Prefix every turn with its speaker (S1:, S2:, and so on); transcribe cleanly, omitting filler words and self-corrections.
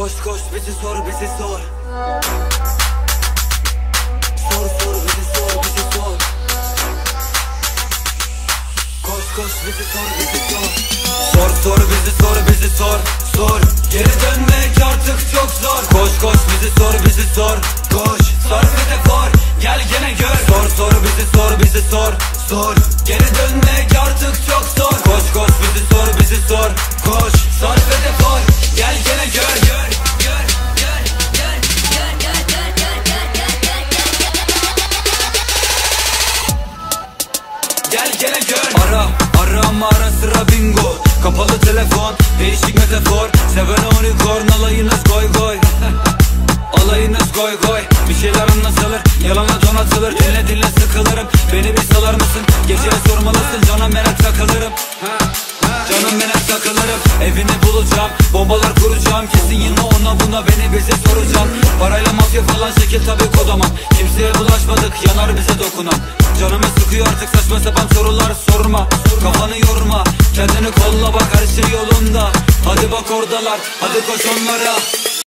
S1: Koş koş bizi sor bizi sor. Sor sor bizi sor bizi sor. Koş koş bizi sor bizi sor. Sor sor bizi sor bizi sor. Sor. Geri dönmek artık çok zor. Koş koş bizi sor bizi sor. Koş. Sor ve de for. Gel gene gör. Sor sor bizi sor bizi sor. Sor. Geri dönmek artık çok zor. Koş koş bizi sor bizi sor. Koş. Sor ve de for. Gel gene gör. Gör gör gör gör gör gör gör gör gör gör gör. Gel gene gör. Ara ama ara sıra bingo. Kapalı telefon değişik metafor. Seven unicorn alayınız goy goy. Alayınız goy goy. Bir şeyler anlatılır, yalana donatılır. Dinle dinle sıkılırım. Beni bir salar mısın? Geceye sormalısın, cana merak takılırım. Canım merak takılırım. Evini bulacağım, bombalar kuracağım. Kesin yine ona buna beni bize soracağım. Parayla mafya falan şekil tabi kodamam. Kimseye bulaşmadık, yanar bize dokunan. Canımı sıkıyor artık saçma sapan sorular sorma. Kafanı yorma, kendini kolla bak her şey yolunda. Hadi bak oradalar, hadi koş onlara.